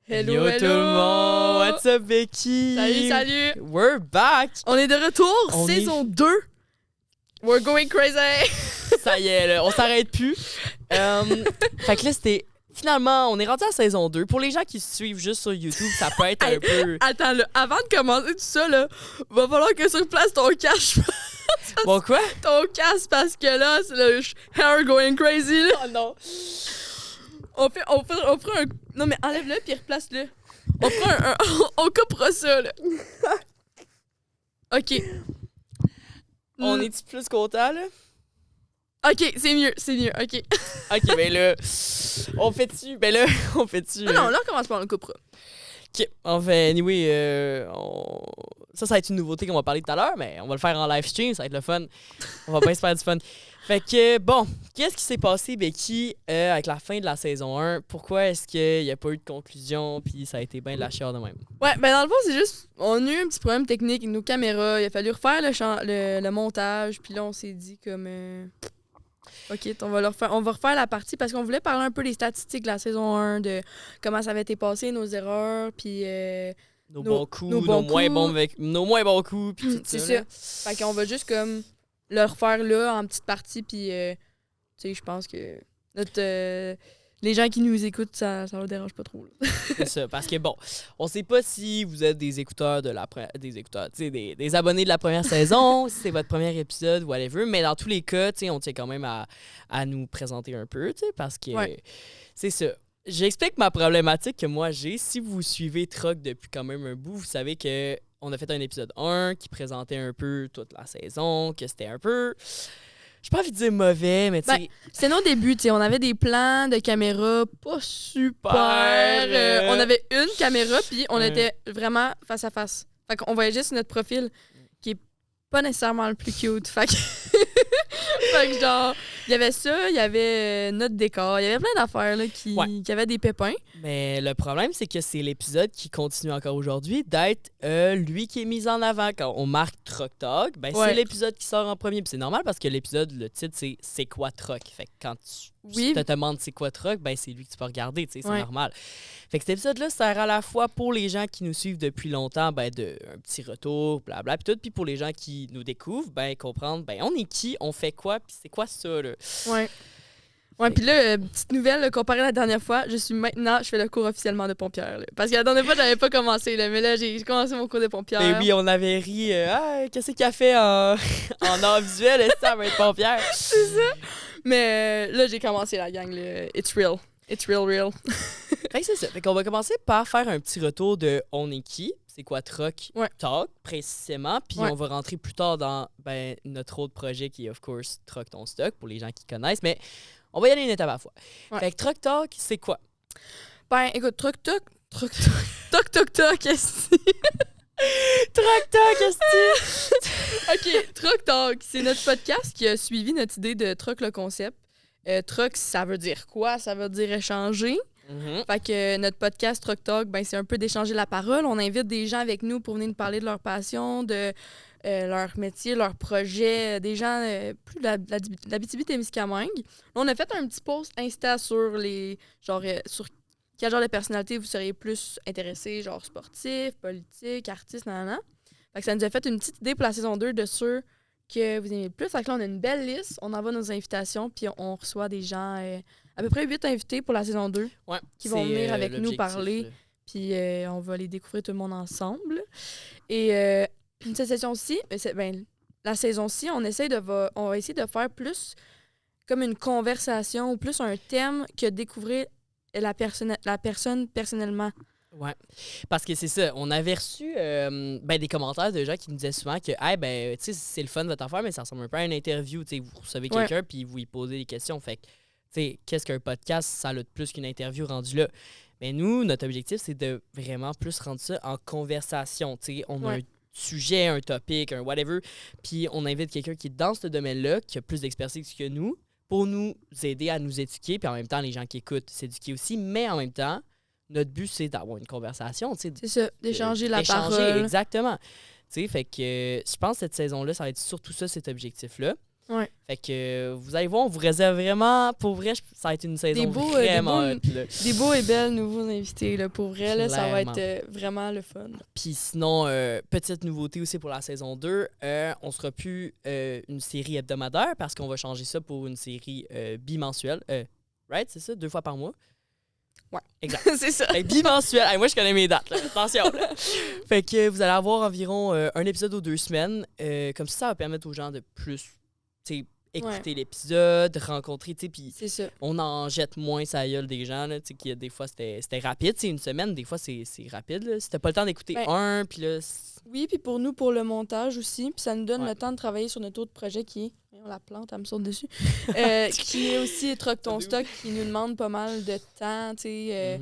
Hello, Yo hello! tout le monde! What's up, Becky? Salut! We're back! On est de retour, On saison 2. We're going crazy! Ça y est, là, on s'arrête plus. Fait que là, c'était... Finalement, on est rendu à saison 2. Pour les gens qui suivent juste sur YouTube, ça peut être un peu... Attends, là, avant de commencer tout ça, là, va falloir que tu replaces ton casque. Bon, quoi? Ton casque, parce que là, c'est le hair going crazy, là. Oh non! On fera un... Non, mais enlève-le puis replace-le. On fera un... On coupera ça, là. OK. On est-tu plus content, là? OK, c'est mieux, OK. OK, ben là, on fait-tu? Non, là, on commence par le coupera. OK, enfin, anyway, ça va être une nouveauté qu'on va parler tout à l'heure, mais on va le faire en live stream, ça va être le fun. On va bien se faire du fun. Fait que, bon, qu'est-ce qui s'est passé, Becky, avec la fin de la saison 1? Pourquoi est-ce qu'il n'y a pas eu de conclusion, puis ça a été bien de la chieur de même? Ouais, ben dans le fond, c'est juste, on a eu un petit problème technique avec nos caméras. Il a fallu refaire le montage, puis là, on s'est dit comme... OK, on va refaire la partie parce qu'on voulait parler un peu des statistiques de la saison 1, de comment ça avait été passé, nos erreurs, puis... Nos bons coups, nos moins bons coups, puis tout c'est ça. ça. Fait qu'on va juste comme le refaire là, en petite partie, puis tu sais, je pense que les gens qui nous écoutent, ça leur dérange pas trop. Là. C'est ça, parce que bon, on sait pas si vous êtes des écouteurs tu sais, des abonnés de la première saison, si c'est votre premier épisode, whatever, mais dans tous les cas, tu sais, on tient quand même à nous présenter un peu, tu sais, parce que c'est ça. J'explique ma problématique que moi j'ai. Si vous suivez Troc depuis quand même un bout, vous savez que on a fait un épisode 1 qui présentait un peu toute la saison, que c'était un peu... J'ai pas envie de dire mauvais, mais tu sais... C'est nos débuts, tu sais. On avait des plans de caméra pas super... on avait une caméra, puis on était vraiment face à face. Fait qu'on voyait juste notre profil, qui est pas nécessairement le plus cute. Fait que... fait que genre, il y avait ça, il y avait notre décor, il y avait plein d'affaires là, qui avaient des pépins. Mais le problème, c'est que c'est l'épisode qui continue encore aujourd'hui d'être lui qui est mis en avant. Quand on marque Troc Talk, c'est l'épisode qui sort en premier. Puis c'est normal parce que l'épisode, le titre, c'est quoi Troc? Fait que quand tu te demandes c'est quoi Troc, c'est lui que tu peux regarder, c'est normal. Fait que cet épisode-là sert à la fois pour les gens qui nous suivent depuis longtemps, de un petit retour, blabla, puis tout. Puis pour les gens qui nous découvrent, comprendre, on est qui, on fait quoi, puis c'est quoi ça, là? Ouais, puis là, petite nouvelle, là, comparé à la dernière fois, je fais le cours officiellement de pompière. Là. Parce que la dernière fois, j'avais pas commencé, là, mais là, j'ai commencé mon cours de pompière. Et oui, on avait ri, qu'est-ce qu'elle fait en art visuel, ça va être pompière? C'est ça. Mais là, j'ai commencé la gang, là. It's real. It's real. Fait que c'est ça. Fait qu'on va commencer par faire un petit retour de on est qui, c'est quoi Troc Talk précisément, puis on va rentrer plus tard dans notre autre projet qui est of course Troc ton stock pour les gens qui connaissent, mais on va y aller une étape à la fois. Fait que Troc Talk, c'est quoi? Écoute, Troc Talk, qu'est-ce que Troc Talk, qu'est-ce que OK, Troc Talk, c'est notre podcast qui a suivi notre idée de Troc le concept. Troc, ça veut dire quoi? Ça veut dire échanger. Fait que notre podcast Troc Talk, c'est un peu d'échanger la parole. On invite des gens avec nous pour venir nous parler de leur passion, de leur métier, leur projet, des gens plus de l'Abitibi-Témiscamingue. Là, on a fait un petit post Insta sur sur quel genre de personnalité vous seriez plus intéressé, genre sportif, politique, artiste, nanana. Fait que ça nous a fait une petite idée pour la saison 2 de ceux que vous aimez le plus. Fait que là, on a une belle liste, on envoie nos invitations, puis on reçoit des gens, à peu près 8 invités pour la saison 2, qui vont venir avec nous parler, puis on va les découvrir tout le monde ensemble. Et cette session-ci, la saison-ci, on va essayer de faire plus comme une conversation ou plus un thème que découvrir la personne personnellement. Ouais, parce que c'est ça. On avait reçu des commentaires de gens qui nous disaient souvent que tu sais, c'est le fun votre affaire, mais ça ressemble un peu à une interview. Tu sais, vous recevez quelqu'un puis vous lui posez des questions. Fait que, tu sais, qu'est-ce qu'un podcast, ça a de plus qu'une interview rendue là. Mais nous, notre objectif, c'est de vraiment plus rendre ça en conversation. Tu sais, on a un sujet, un topic, un whatever, puis on invite quelqu'un qui est dans ce domaine-là, qui a plus d'expertise que nous, pour nous aider à nous éduquer, puis en même temps, les gens qui écoutent s'éduquer aussi, mais en même temps, notre but, c'est d'avoir une conversation. C'est ça, d'échanger la parole. Exactement. Fait que je pense que cette saison-là, ça va être surtout ça, cet objectif-là. Ouais. Fait que vous allez voir, on vous réserve vraiment, pour vrai, ça va être une saison vraiment hot, là. Des beaux et belles nouveaux invités, là, pour vrai, là, ça va être vraiment le fun. Puis sinon, petite nouveauté aussi pour la saison 2, on sera plus une série hebdomadaire parce qu'on va changer ça pour une série bimensuelle. Right, c'est ça, 2 fois par mois? Ouais. Exact. C'est ça. Bimensuel. Hey, moi, je connais mes dates, là. Attention. Là. Fait que vous allez avoir environ un épisode aux 2 semaines. Comme ça va permettre aux gens de plus écouter l'épisode, rencontrer, puis on en jette moins sa gueule des gens, là, qui des fois c'était rapide, une semaine, des fois c'est rapide, là. Si t'as pas le temps d'écouter un, puis là... Oui, puis pour nous, pour le montage aussi, puis ça nous donne le temps de travailler sur notre autre projet qui est... On la plante, elle me saute dessus. Qui est aussi Troc ton stock, qui nous demande pas mal de temps, tu sais.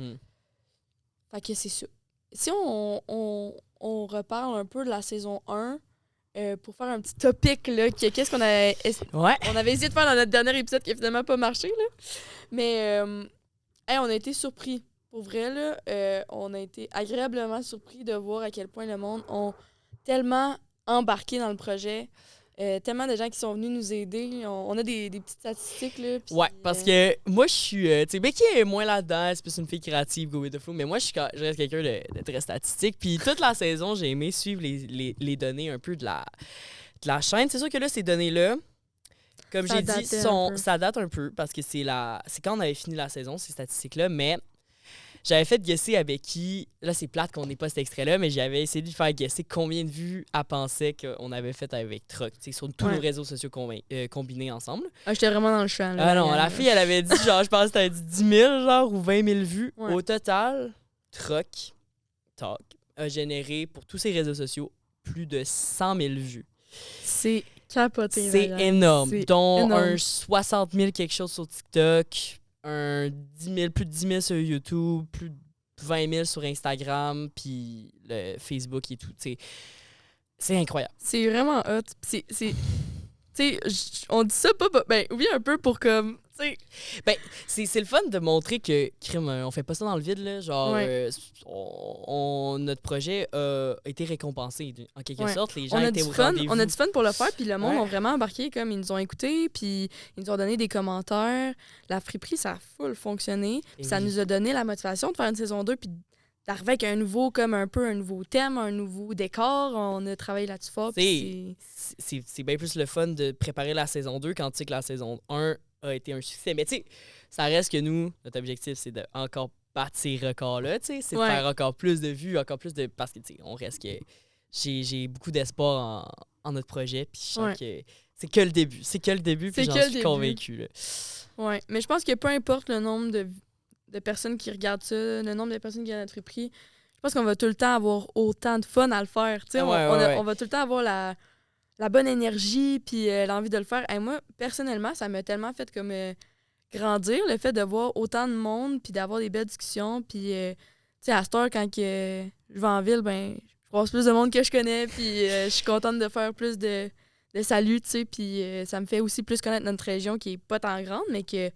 Fait que c'est ça. Si on reparle un peu de la saison 1, pour faire un petit topic, là, qu'est-ce qu'on avait... On avait essayé de faire dans notre dernier épisode qui a finalement pas marché, là. Mais on a été surpris. Pour vrai, là, on a été agréablement surpris de voir à quel point le monde ont tellement embarqué dans le projet. Tellement de gens qui sont venus nous aider. On a des petites statistiques, là. Pis, parce que moi, je suis... tu sais, Becky est moins là-dedans, c'est plus une fille créative, go with the flow, mais moi, je reste quelqu'un de très statistique. Puis toute la saison, j'ai aimé suivre les données un peu de la chaîne. C'est sûr que là, ces données-là, comme j'ai dit, ça date un peu, parce que c'est quand on avait fini la saison, ces statistiques-là, mais... J'avais fait guesser avec qui... Là, c'est plate qu'on n'ait pas cet extrait-là, mais j'avais essayé de faire guesser combien de vues elle pensait qu'on avait fait avec Troc, sur tous nos réseaux sociaux combinés ensemble. Ah, j'étais vraiment dans le champ, là. Ah non, la fille, elle avait dit, genre, je pense que t'avais dit 10 000, genre, ou 20 000 vues. Au total, Troc Talk a généré, pour tous ses réseaux sociaux, plus de 100 000 vues. C'est capoté. C'est énorme. Dont un 60 000 quelque chose sur TikTok... plus de 10 000 sur YouTube, plus de 20 000 sur Instagram, puis le Facebook et tout. C'est incroyable. C'est vraiment hot. On dit ça pas... Ben oui, un peu pour comme... Ben, c'est le fun de montrer que, crime, on fait pas ça dans le vide, là. Genre, notre projet a été récompensé, en quelque sorte. Les gens étaient au rendez-vous. On a du fun pour le faire, puis le monde ont vraiment embarqué, comme ils nous ont écoutés, puis ils nous ont donné des commentaires. La friperie, ça a full fonctionné. Puis ça nous a donné la motivation de faire une saison 2, puis d'arriver avec un nouveau thème, un nouveau décor. On a travaillé là-dessus fort. C'est bien plus le fun de préparer la saison 2 quand tu sais que la saison 1 a été un succès. Mais tu sais, ça reste que nous, notre objectif, c'est de encore battre ces records-là, tu sais. C'est de faire encore plus de vues, encore plus de... Parce que, tu sais, on reste que... J'ai beaucoup d'espoir en notre projet, puis je sens que c'est que le début. C'est que le début, puis j'en suis convaincue, là. Ouais, mais je pense que peu importe le nombre de personnes qui regardent ça, le nombre de personnes qui regardent notre friperie, je pense qu'on va tout le temps avoir autant de fun à le faire, tu sais. On va tout le temps avoir la bonne énergie puis l'envie de le faire. Et moi, personnellement, ça m'a tellement fait comme grandir, le fait de voir autant de monde puis d'avoir des belles discussions. Puis, tu sais, à cette heure, quand je vais en ville, ben je croise plus de monde que je connais puis je suis contente de faire plus de saluts, tu sais. Puis ça me fait aussi plus connaître notre région qui est pas tant grande, mais que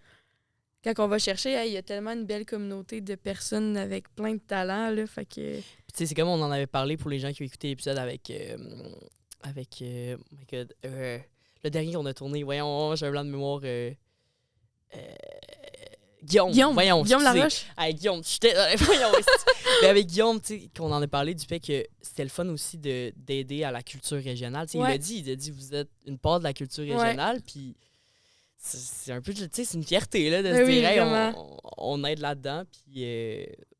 quand on va chercher, il y a tellement une belle communauté de personnes avec plein de talents, là, fait que... Tu sais, c'est comme on en avait parlé pour les gens qui ont écouté l'épisode avec my God, le dernier qu'on a tourné, voyons, j'ai un blanc de mémoire. Guillaume Laroche. Guillaume, voyons. Mais avec Guillaume, tu sais, qu'on en a parlé du fait que c'était le fun aussi d'aider à la culture régionale. Il a dit, vous êtes une part de la culture régionale, puis c'est un peu, tu sais, c'est une fierté là, de se dire, hey, on aide là-dedans, puis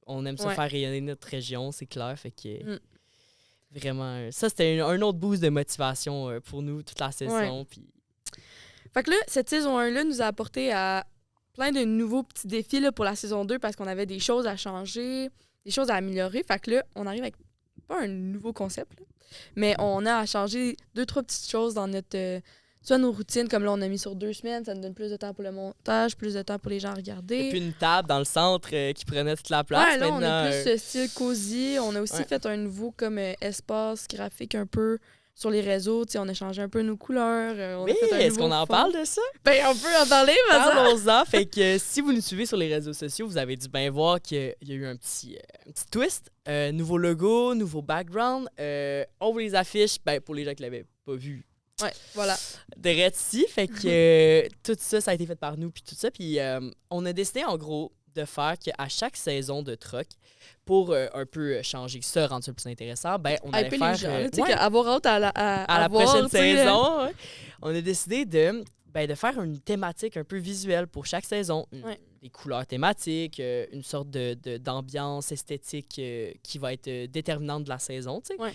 on aime ça faire rayonner notre région, c'est clair, fait que... Vraiment, ça, c'était un autre boost de motivation pour nous, toute la saison. Puis... Fait que là, cette saison 1-là nous a apporté à plein de nouveaux petits défis là, pour la saison 2 parce qu'on avait des choses à changer, des choses à améliorer. Fait que là, on arrive avec pas un nouveau concept, là, mais on a à changer 2-3 petites choses dans notre... soit nos routines, comme là, on a mis sur 2 semaines, ça nous donne plus de temps pour le montage, plus de temps pour les gens à regarder. Et puis une table dans le centre qui prenait toute la place. Ouais, là, on a plus style cosy. On a aussi fait un nouveau comme espace graphique un peu sur les réseaux. T'sais, on a changé un peu nos couleurs. Est-ce qu'on en parle de ça? Ben, on peut en parler, maintenant. Parlons-en. Fait que si vous nous suivez sur les réseaux sociaux, vous avez dû bien voir qu'il y a eu un petit twist. Nouveau logo, nouveau background. On vous les affiche. Ben, pour les gens qui l'avaient pas vu, Ouais, voilà. Direct ici. Fait que tout ça, ça a été fait par nous, puis tout ça. Puis on a décidé, en gros, de faire qu'à chaque saison de truck, pour un peu changer ça, rendre ça plus intéressant, ben on allait faire... Tu sais, avoir hâte à la voir, prochaine saison, ouais, on a décidé de faire une thématique un peu visuelle pour chaque saison. Des couleurs thématiques, une sorte d'ambiance esthétique qui va être déterminante de la saison, tu sais. Ouais.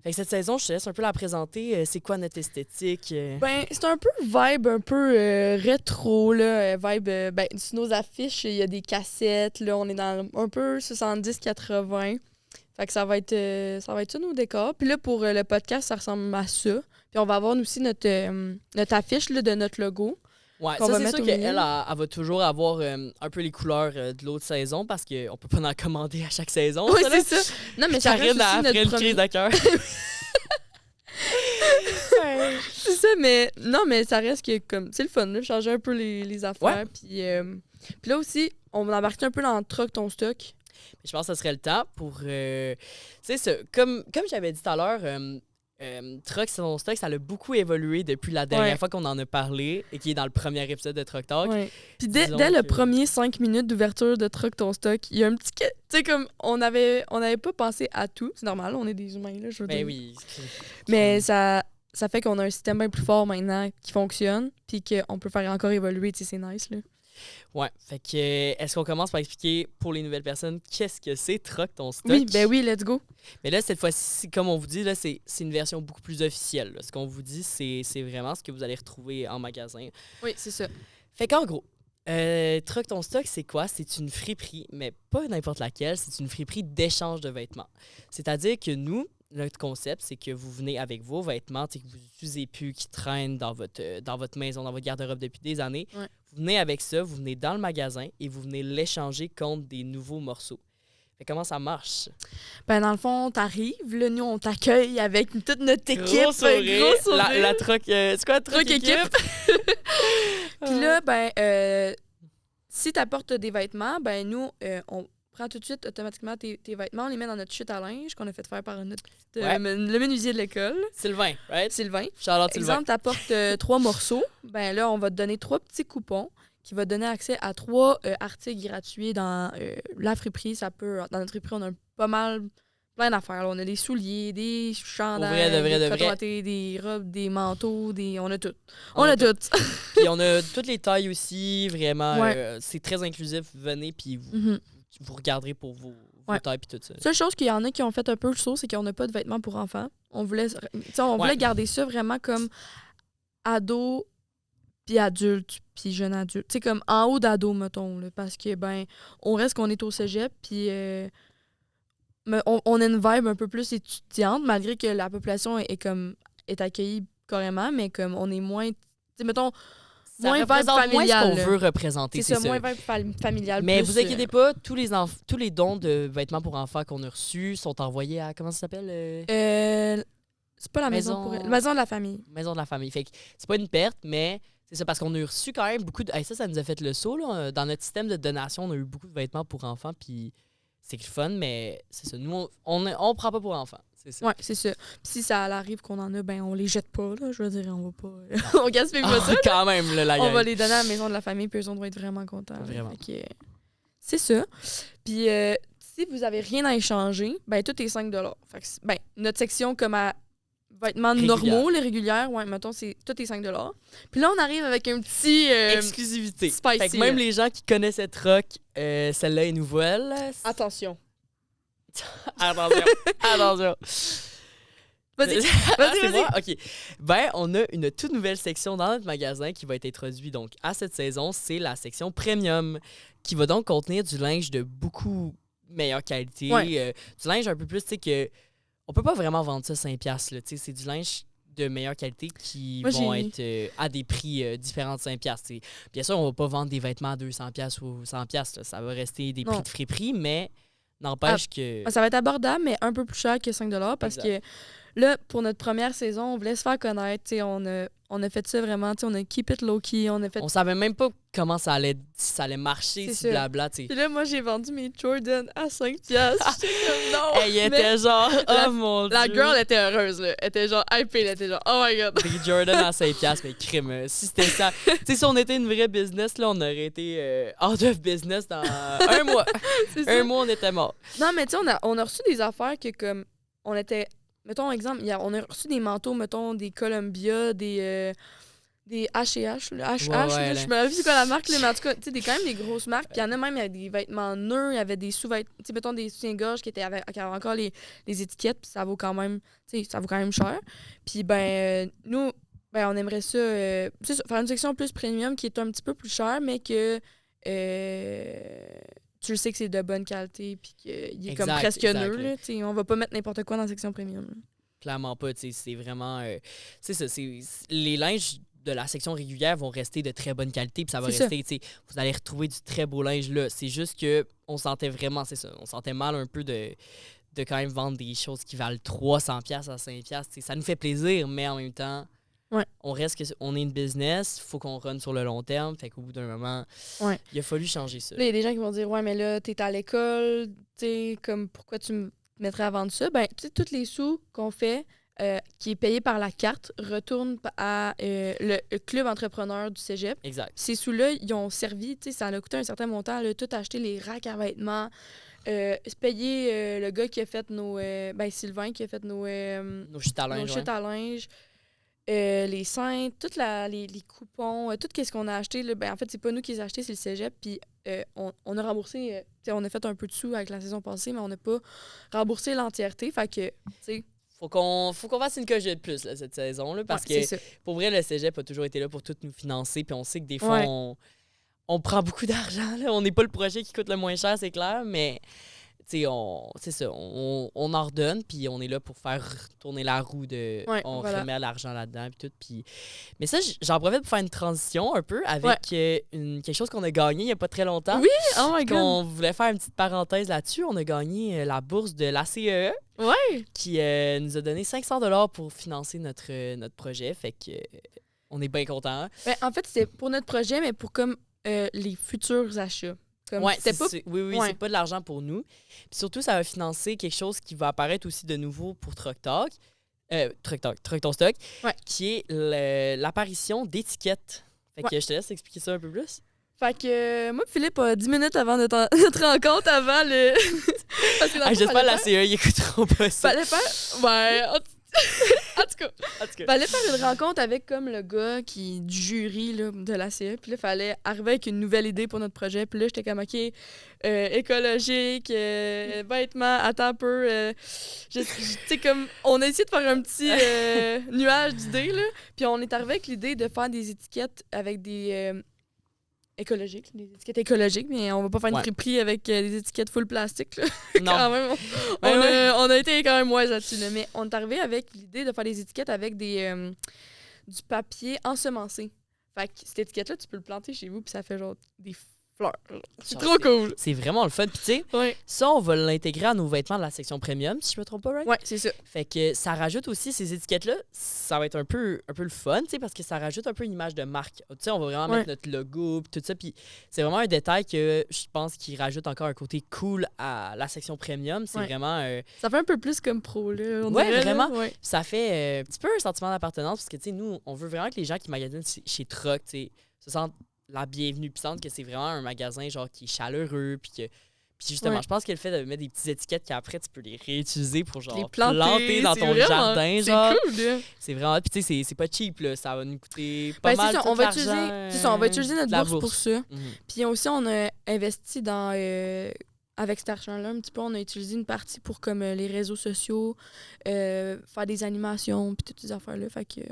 Fait que cette saison, je te laisse un peu la présenter. C'est quoi notre esthétique? Ben, c'est un peu vibe un peu rétro, là. Vibe, ben, sur nos affiches, il y a des cassettes, là. On est dans un peu 70-80. Fait que ça va être ça nos décors. Puis là, pour le podcast, ça ressemble à ça. Puis on va avoir aussi notre affiche là, de notre logo. Ouais, ça, c'est sûr qu'elle va toujours avoir un peu les couleurs de l'autre saison parce qu'on peut pas en commander à chaque saison. Oui, c'est ça. Non, mais ça reste aussi notre une crise de cœur. C'est ça, mais non, mais ça reste que comme c'est le fun, là, changer un peu les affaires. Ouais. Puis là aussi, on va embarquer un peu dans Truck ton stock. Je pense que ce serait le temps pour... tu sais, comme j'avais dit tout à l'heure... Truck ton stock, ça a beaucoup évolué depuis la dernière fois qu'on en a parlé et qui est dans le premier épisode de Truck Talk. Ouais. Puis dès le premier 5 minutes d'ouverture de Truck ton stock, il y a un petit... Tu sais, comme on avait pas pensé à tout. C'est normal, on est des humains, là, je veux dire. Oui. Mais ça fait qu'on a un système bien plus fort maintenant qui fonctionne puis qu'on peut faire encore évoluer. Tu sais, c'est nice, là. Ouais, fait que est-ce qu'on commence par expliquer pour les nouvelles personnes qu'est-ce que c'est Truck ton stock? Oui, let's go. Mais là, cette fois-ci, comme on vous dit, là, c'est une version beaucoup plus officielle. Là. Ce qu'on vous dit, c'est vraiment ce que vous allez retrouver en magasin. Oui, c'est ça. Fait qu'en gros, Truck ton stock, c'est quoi? C'est une friperie, mais pas n'importe laquelle, c'est une friperie d'échange de vêtements. C'est-à-dire que nous, notre concept, c'est que vous venez avec vos vêtements que vous n'utilisez plus, qui traînent dans votre maison, dans votre garde-robe depuis des années. Ouais. Vous venez avec ça, vous venez dans le magasin et vous venez l'échanger contre des nouveaux morceaux. Fait comment ça marche? Ben dans le fond, t'arrives, là, nous, on t'accueille avec toute notre équipe. Gros sourire. La truck... c'est quoi la truck équipe? Puis là, si t'apportes des vêtements, ben nous, on prend tout de suite automatiquement tes vêtements, on les met dans notre chute à linge qu'on a fait faire par le menuisier de l'école. Sylvain, right? Sylvain. Charlotte Sylvain. Exemple, t'apportes 3 morceaux, ben là, on va te donner 3 petits coupons qui va te donner accès à 3 articles gratuits dans la friperie. Dans notre friperie, on a pas mal, plein d'affaires. Là, on a des souliers, des chandails, des coton-wattés, des robes, des manteaux, on a tout. On a tout. Puis on a toutes les tailles aussi, vraiment. C'est très inclusif. Venez, puis vous regarderez pour vos tailles puis tout ça. Seule chose qu'il y en a qui ont fait un peu le saut, c'est qu'on n'a pas de vêtements pour enfants. On voulait garder ça vraiment comme ado puis adulte puis jeune adulte. Tu sais, comme en haut d'ado, mettons, là, parce que, on reste qu'on est au cégep puis on a une vibe un peu plus étudiante, malgré que la population est accueillie carrément, mais comme on est moins, tu sais, mettons, moins vibe familial. Moins ce qu'on veut représenter, c'est ça. Moins vibe familial. Mais vous inquiétez pas, tous les dons de vêtements pour enfants qu'on a reçus sont envoyés à, comment ça s'appelle? C'est pas la maison pour... Maison de la famille. Maison de la famille. Fait que c'est pas une perte, mais c'est ça, parce qu'on a reçu quand même beaucoup de... ça nous a fait le saut, là. Dans notre système de donation, on a eu beaucoup de vêtements pour enfants, puis c'est le fun, mais c'est ça. Nous, on prend pas pour enfants. C'est ça. Ouais, c'est ça. Puis si ça arrive qu'on en a, on les jette pas, là. Je veux dire, on va pas... on gaspille pas ça. Quand même, là, on va les donner à la maison de la famille, puis eux autres vont être vraiment contents. Vraiment. Fait que, c'est ça. Puis si vous avez rien à échanger, tout est 5 $. Fait que, notre section comme à vêtements normaux, les régulières, mettons, tout est 5 $. Puis là, on arrive avec un petit... exclusivité. Spicy. Fait que même les gens qui connaissent cette rock, celle-là est nouvelle. Attention. Attention. Vas-y. OK. On a une toute nouvelle section dans notre magasin qui va être introduite donc à cette saison. C'est la section Premium qui va donc contenir du linge de beaucoup meilleure qualité. Du linge un peu plus, tu sais, que on peut pas vraiment vendre ça 5$. Là, c'est du linge de meilleure qualité qui vont être à des prix différents de 5$. T'sais. Bien sûr, on va pas vendre des vêtements à 200$ ou 100$. Là. Ça va rester des prix de friperie, mais n'empêche que... Ça va être abordable, mais un peu plus cher que 5$ parce que là, pour notre première saison, on voulait se faire connaître. On a fait ça vraiment. On a keep it low-key. On savait même pas comment ça allait marcher, si blabla. T'sais. Puis là, moi, j'ai vendu mes Jordan à 5$. J'étais comme non. Elle était genre, oh mon Dieu. La girl était heureuse, là. Elle était genre hypée. Elle était genre, oh my god. Des Jordan à 5$, mais crime. Si c'était ça. Tu sais, si on était une vraie business, là, on aurait été out of business dans un mois. Un mois, on était mort. Non, mais tu sais, on a reçu des affaires que, comme, on était. Mettons, exemple, on a reçu des manteaux, mettons, des Columbia, des H&H, le H&H, je me rappelle c'est quoi la marque, là, mais en tout cas, tu sais, quand même des grosses marques, puis il y en a même, il y avait des vêtements nœuds, il y avait des sous-vêtements, tu sais, mettons, des soutiens-gorge qui avaient encore les étiquettes, puis ça vaut quand même, tu sais, ça vaut quand même cher. Puis, nous, on aimerait ça, faire une section plus premium qui est un petit peu plus chère, mais que tu sais que c'est de bonne qualité puis qu'il est comme presque neuf. Là, on va pas mettre n'importe quoi dans la section premium. Là. Clairement pas. C'est vraiment... c'est ça. Les linges de la section régulière vont rester de très bonne qualité puis ça va rester... Vous allez retrouver du très beau linge là. C'est juste que on sentait vraiment... C'est ça. On sentait mal un peu de quand même vendre des choses qui valent 300$ à 5$. Ça nous fait plaisir, mais en même temps... Ouais. On est une business, il faut qu'on run sur le long terme. Fait qu'au bout d'un moment, il a fallu changer ça. Là, il y a des gens qui vont dire, ouais, mais là, t'es à l'école, comme pourquoi tu me mettrais à vendre ça? Ben, tu sais, tous les sous qu'on fait, qui est payé par la carte, retournent à le club entrepreneur du cégep. Exact. Ces sous-là, ils ont servi, tu sais, ça a coûté un certain montant, là, tout acheter les racks à vêtements, payer le gars qui a fait Sylvain, qui a fait nos chutes à linge. Les cintres, les coupons, tout ce qu'on a acheté. Là, en fait, c'est pas nous qui les avons achetés, c'est le cégep. Puis on a remboursé, on a fait un peu de sous avec la saison passée, mais on n'a pas remboursé l'entièreté. Fait que, tu sais. Faut qu'on fasse une coche de plus là, cette saison, là, parce que pour vrai, le cégep a toujours été là pour tout nous financer. Puis on sait que des fois, on prend beaucoup d'argent. Là. On n'est pas le projet qui coûte le moins cher, c'est clair, mais. C'est ça, on en redonne, puis on est là pour faire tourner la roue de... on remet l'argent là-dedans, puis tout. Puis... Mais ça, j'en profite pour faire une transition un peu avec quelque chose qu'on a gagné il n'y a pas très longtemps. Oui, oh my God! On voulait faire une petite parenthèse là-dessus. On a gagné la bourse de l'ACE qui nous a donné 500$ pour financer notre projet. Fait que on est bien contents. En fait, c'est pour notre projet, mais pour comme les futurs achats. Oui, c'est pas de l'argent pour nous. Puis surtout, ça va financer quelque chose qui va apparaître aussi de nouveau pour Truck Talk Ton Stock, qui est l'apparition d'étiquettes. Fait que je te laisse expliquer ça un peu plus. Fait que moi, Philippe, 10 minutes avant notre rencontre, avant le... J'espère que la CE, ils écouteront pas ça. Fallait faire... Ouais... En tout cas. Fallait faire une rencontre avec comme le gars du jury là, de la CE. Puis là, fallait arriver avec une nouvelle idée pour notre projet. Puis là, j'étais comme, OK, écologique, vêtements, attends un peu. Tu sais, comme, on a essayé de faire un petit nuage d'idées, là. Puis on est arrivé avec l'idée de faire des étiquettes avec des... écologiques, des étiquettes écologiques, mais on va pas faire une friperie avec des étiquettes full plastique. Là. Non. Quand même, on a été quand même moins là-dessus. Là. Mais on est arrivé avec l'idée de faire des étiquettes avec du papier ensemencé. Fait que cette étiquette-là, tu peux le planter chez vous, puis ça fait genre des fleurs. C'est trop cool. C'est vraiment le fun. Puis tu sais, ça, on va l'intégrer à nos vêtements de la section premium, si je me trompe pas, right? Ouais, c'est ça. Fait que ça rajoute aussi ces étiquettes-là. Ça va être un peu le fun, tu sais, parce que ça rajoute un peu une image de marque. Tu sais, on va vraiment mettre notre logo, puis tout ça. Puis c'est vraiment un détail que je pense qui rajoute encore un côté cool à la section premium. C'est vraiment... ça fait un peu plus comme pro, là. Vraiment. Ça fait un petit peu un sentiment d'appartenance, parce que, tu sais, nous, on veut vraiment que les gens qui magasinent chez Truck, tu sais, se sentent la bienvenue, puis sentent que c'est vraiment un magasin genre qui est chaleureux, puis justement, je pense que le fait de mettre des petites étiquettes qu'après tu peux les réutiliser pour genre planter dans ton jardin, genre. C'est cool, là. C'est vraiment, puis tu sais, c'est pas cheap là, ça va nous coûter pas mal on va utiliser notre bourse pour ça. Puis aussi on a investi dans avec cet argent-là, un petit peu, on a utilisé une partie pour comme les réseaux sociaux, faire des animations, puis toutes ces affaires-là, fait que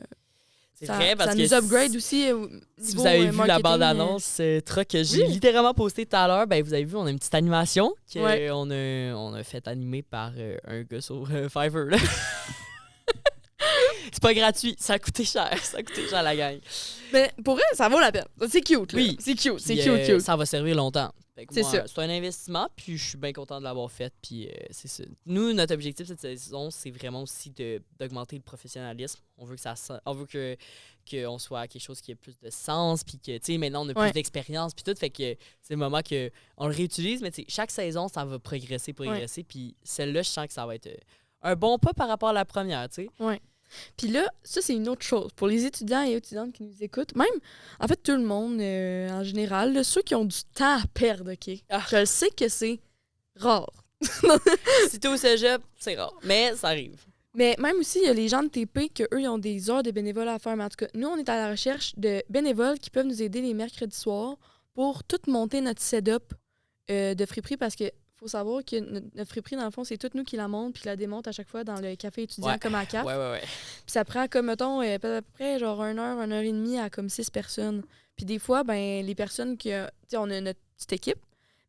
c'est vrai, parce que ça nous upgrade aussi. Si vous avez vu la bande-annonce Truck que j'ai littéralement posté tout à l'heure, ben vous avez vu, on a une petite animation qu'on a fait animer par un gars sur Fiverr. Là. C'est pas gratuit, ça a coûté cher la gang. Mais pour elle, ça vaut la peine. C'est cute. Là. Oui. C'est cute. Ça va servir longtemps. Fait que C'est moi, ça. c'est un investissement, puis je suis bien content de l'avoir fait. Puis c'est ça. Nous, notre objectif cette saison, c'est vraiment aussi d'augmenter le professionnalisme. On veut qu'on soit à quelque chose qui ait plus de sens, puis que, tu sais, maintenant, on a plus d'expérience, puis tout. Fait que c'est le moment qu'on le réutilise, mais tu sais, chaque saison, ça va progresser. Puis celle-là, je sens que ça va être un bon pas par rapport à la première, tu sais. Ouais. Puis là, ça, c'est une autre chose. Pour les étudiants et étudiantes qui nous écoutent, même, en fait, tout le monde, en général, là, ceux qui ont du temps à perdre, OK? Je sais que c'est rare. Si t'es au cégep, c'est rare, mais ça arrive. Mais même aussi, il y a les gens de TP qu'eux, ils ont des heures de bénévolat à faire. Mais en tout cas, nous, on est à la recherche de bénévoles qui peuvent nous aider les mercredis soirs pour tout monter notre setup de friperie parce que faut savoir que notre friperie, dans le fond, c'est tout nous qui la monte puis qui la démonte à chaque fois dans le café étudiant comme à CAF. Ouais. Puis ça prend comme, mettons, à peu près genre 1 heure et demie à comme 6 personnes. Puis des fois, ben les personnes tu sais, on a notre petite équipe,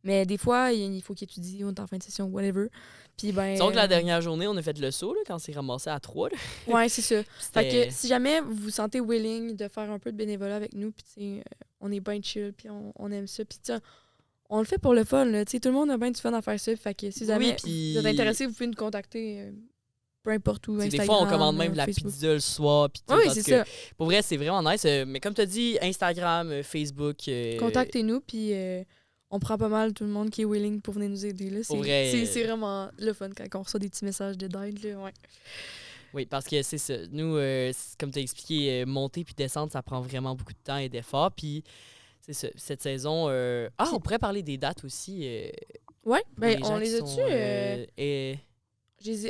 mais des fois, il faut qu'ils étudient, on est en fin de session, whatever. Puis ben... Donc, la dernière journée, on a fait le saut, là, quand on s'est ramassé à 3. Là. Ouais, c'est ça. Fait que si jamais vous vous sentez willing de faire un peu de bénévolat avec nous, puis tu sais, on est bien chill, puis on aime ça, puis tu sais, on le fait pour le fun, là. Tu sais, tout le monde a bien du fun à faire ça. Fait que si jamais vous êtes intéressé, vous pouvez nous contacter peu importe où, Instagram, des fois, on commande même la Facebook. pizza le soir. Pis tout, oui, c'est ça. Pour vrai, c'est vraiment nice. Mais comme tu as dit, Instagram, Facebook... Contactez-nous, puis on prend pas mal tout le monde qui est willing pour venir nous aider. Là. C'est vraiment le fun quand on reçoit des petits messages d'aide. Ouais. Oui, parce que c'est ça. Nous, comme tu as expliqué, monter puis descendre, ça prend vraiment beaucoup de temps et d'efforts. Puis... C'est ça. Cette saison... on pourrait parler des dates aussi. Oui, ben on les a-tu...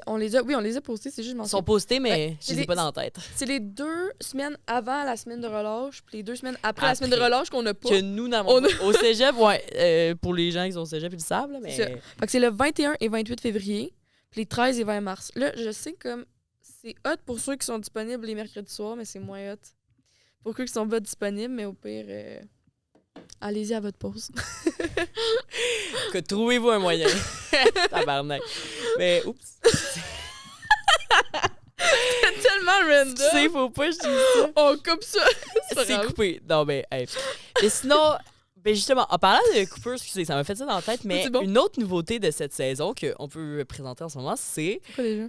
on les a postés, c'est juste... Ils sont postés, mais je les ai pas dans la tête. C'est les 2 semaines avant la semaine de relâche, puis les 2 semaines après la semaine de relâche qu'on n'a pas. Que nous n'avons pas. Au cégep, ouais. Pour les gens qui sont au cégep, ils le savent, là, mais... Fait que c'est le 21 et 28 février, puis les 13 et 20 mars. Là, je sais comme... C'est hot pour ceux qui sont disponibles les mercredis soirs, mais c'est moins hot pour ceux qui sont pas disponibles, mais au pire... allez-y à votre pause. Que trouvez-vous un moyen. Tabarnak. Mais, oups. C'est tellement random. Tu sais, faut pas que je dise ça. On coupe ça. C'est coupé. Non, mais, hey. Et sinon, ben justement, en parlant de coupure, excusez, ça m'a fait ça dans la tête, mais une autre nouveauté de cette saison qu'on peut présenter en ce moment, c'est... C'est quoi déjà?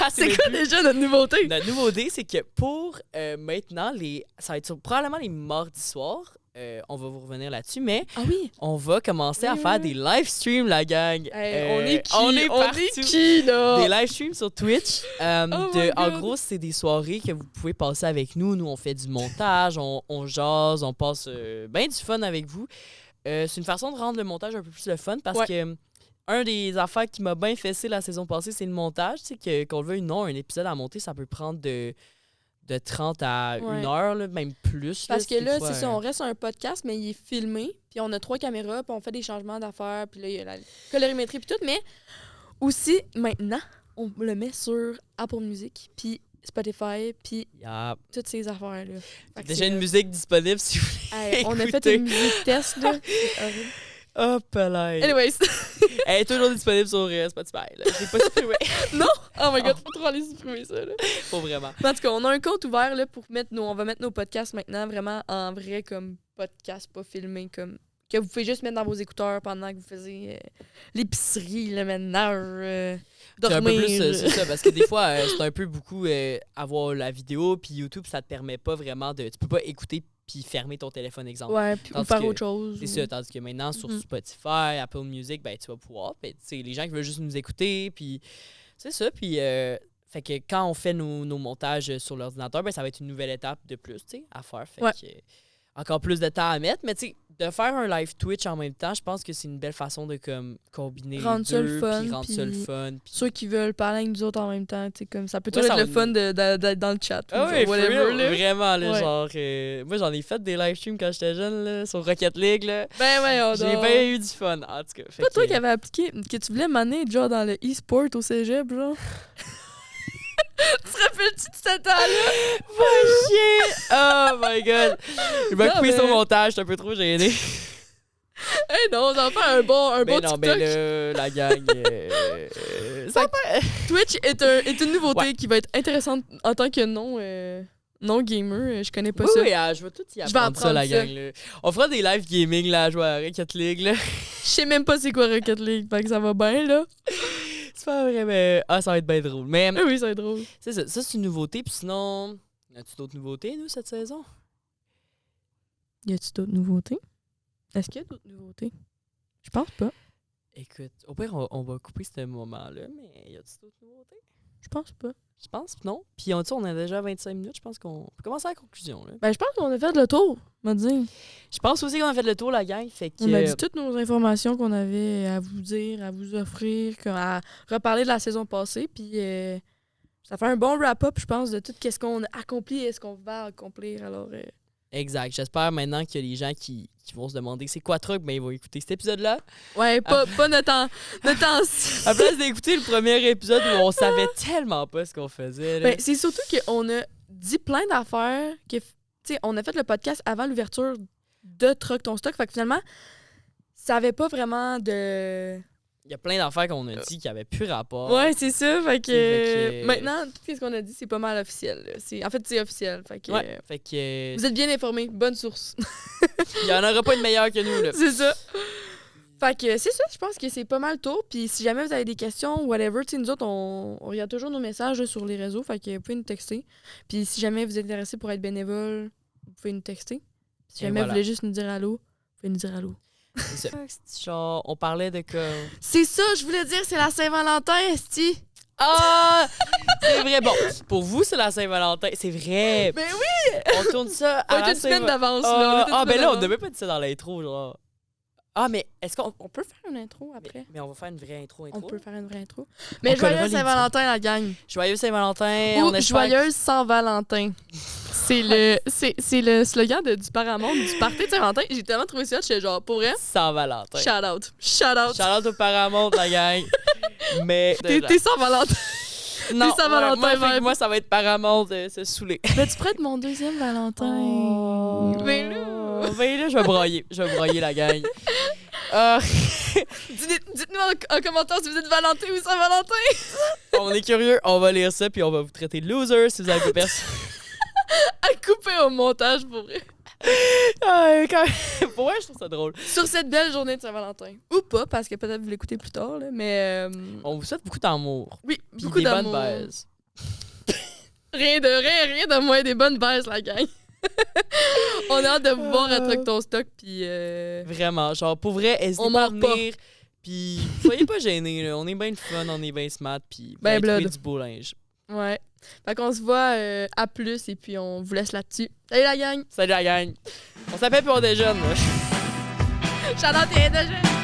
C'est quoi déjà notre nouveauté? Notre nouveauté, c'est que pour maintenant, ça va être probablement les mardis soirs. On va vous revenir là-dessus, mais on va commencer à faire des live streams, la gang. Hey, on est qui? On est qui, là? Des live streams sur Twitch. En gros, c'est des soirées que vous pouvez passer avec nous. Nous, on fait du montage, on jase, on passe bien du fun avec vous. C'est une façon de rendre le montage un peu plus le fun parce que un des affaires qui m'a bien fessé la saison passée, c'est le montage. Tu sais, qu'on le veuille ou non, un épisode à monter, ça peut prendre de 30 à 1 heure, là, même plus. Parce que là, c'est ça, on reste sur un podcast, mais il est filmé, puis on a 3 caméras, puis on fait des changements d'affaires, puis là, il y a la colorimétrie, puis tout. Mais aussi, maintenant, on le met sur Apple Music, puis Spotify, puis toutes ces affaires-là. Déjà une musique disponible si vous voulez. On a fait une musique test, là. Hop là. Anyways. Elle est toujours disponible sur Spotify. Là. Je l'ai pas supprimé. Non? Oh my god, faut trop aller supprimer ça. Là. Faut vraiment. En tout cas, on a un compte ouvert là, pour on va mettre nos podcasts maintenant vraiment en vrai comme podcast, pas filmé, comme que vous pouvez juste mettre dans vos écouteurs pendant que vous faisiez l'épicerie, le ménage, dormir. C'est un peu plus, c'est ça, parce que des fois, c'est un peu beaucoup avoir la vidéo, puis YouTube, ça te permet pas vraiment de... Tu peux pas écouter puis fermer ton téléphone, exemple. Ouais, puis ou faire autre chose. C'est ça, tandis que maintenant, sur Spotify, Apple Music, ben tu vas pouvoir. Ben, les gens qui veulent juste nous écouter, puis c'est ça. Puis, fait que quand on fait nos montages sur l'ordinateur, ben ça va être une nouvelle étape de plus, tu sais, à faire. Fait que, encore plus de temps à mettre, mais tu sais, de faire un live Twitch en même temps, je pense que c'est une belle façon de comme combiner les deux, puis rendre ça le fun. Ceux qui veulent parler avec nous autres en même temps, tu sais, comme ça peut toujours être le fun d'être dans le chat. Ah oui, vraiment, là, genre, moi j'en ai fait des live streams quand j'étais jeune, là, sur Rocket League, là. J'ai bien eu du fun, en tout cas. C'est pas toi qui avais appliqué, que tu voulais m'amener, genre, dans le e-sport au cégep, genre? Tu te rappelles-tu de ce temps-là? Va chier! Oh my god! Il m'a coupé son montage, j'étais un peu trop gêné. Non, j'en fais un bon TikTok. Non, mais là, la gang... Twitch est une nouveauté qui va être intéressante en tant que nom Non, gamer, je connais pas Oui, ça. oui, je vais tout y apprendre ça, la gang. Là. On fera des live gaming là, à jouer à Rocket League. Là. Je sais même pas c'est quoi Rocket League, fait que ça va bien, là. C'est pas vrai, mais ça va être bien drôle. Mais Oui, ça va être drôle. c'est ça, c'est une nouveauté. Puis sinon, as-tu d'autres nouveautés, nous, cette saison? Y a-tu d'autres nouveautés? Est-ce qu'il y a d'autres nouveautés? Je pense pas. Écoute, au pire, on va couper ce moment-là, mais y a-tu d'autres nouveautés? Je pense pas. Je pense non. Puis on a déjà 25 minutes, je pense qu'on peut commencer à la conclusion. Là. Ben, je pense qu'on a fait le tour, m'a dit. Je pense aussi qu'on a fait le tour, la gang. Fait que, On a dit toutes nos informations qu'on avait à vous dire, à vous offrir, à reparler de la saison passée. Puis ça fait un bon wrap-up, je pense, de tout ce qu'on a accompli et ce qu'on va accomplir. Alors, Exact. J'espère maintenant qu'il y a des gens qui vont se demander c'est quoi Truck, ben ils vont écouter cet épisode-là. ouais, pas notre temps. À place d'écouter le premier épisode où on savait tellement pas ce qu'on faisait. Là. Ben, c'est surtout qu'on a dit plein d'affaires. On a fait le podcast avant l'ouverture de Truck ton stock. Fait que finalement, ça avait pas vraiment de... Il y a plein d'affaires qu'on a dit qui avaient plus rapport. Ouais, c'est ça. Fait que maintenant, tout ce qu'on a dit, c'est pas mal officiel. En fait, c'est officiel. Fait que, ouais, fait que vous êtes bien informés. Bonne source. Il y en aura pas de meilleur que nous. Là. C'est ça. Fait que c'est ça. Je pense que c'est pas mal le tour. Puis si jamais vous avez des questions ou whatever, nous autres, on regarde toujours nos messages là, sur les réseaux. Fait que vous pouvez nous texter. Puis si jamais vous êtes intéressé pour être bénévole, vous pouvez nous texter. Si jamais vous voulez juste nous dire allô, vous pouvez nous dire allô. C'est ça. Genre, on parlait de quoi? C'est ça, je voulais dire, c'est la Saint-Valentin, esti. Ah! C'est vrai. Bon, pour vous, c'est la Saint-Valentin. C'est vrai. Mais oui! On tourne ça à la une semaine d'avance. Ben là, on devait pas dire ça dans l'intro, genre. Ah, mais est-ce qu'on peut faire une intro après? Mais on va faire une vraie intro. On peut faire une vraie intro. Mais joyeuse Saint-Valentin, la gang. Joyeuse Saint-Valentin. Ou joyeuse sans Valentin. C'est le slogan du Paramount, du party de Saint-Valentin. J'ai tellement trouvé ça, j'étais genre, pour vrai? Sans Valentin. Shout out. Shout out. Shout out au Paramount, la gang. Mais. T'es sans Valentin. Non, sans Valentin, moi, ça va être Paramount de se saouler. Ben, tu prêtes mon deuxième Valentin. Oh. Ben là. Ben là, je vais broyer la gang. Dites-nous en commentaire si vous êtes Valentin ou sans Valentin. On est curieux, on va lire ça, puis on va vous traiter de loser si vous avez pas personne. À couper au montage, pour vrai. Pour vrai, je trouve ça drôle. Sur cette belle journée de Saint-Valentin. Ou pas, parce que peut-être vous l'écoutez plus tard, là, mais... On vous souhaite beaucoup d'amour. Oui, puis beaucoup d'amour. Des bonnes baises. rien de moins des bonnes baises, la gang. On a hâte de vous voir à Truck ton stock, puis... Vraiment, genre, pour vrai, n'hésitez pas à venir. Puis, soyez pas gênés, là. On est bien fun, on est bien smart, puis vous allez trouver du beau linge. Ouais. Fait qu'on se voit à plus, et puis on vous laisse là-dessus. Salut la gang! Salut la gang! On s'appelle puis on déjeune, là. Shout out et déjeune!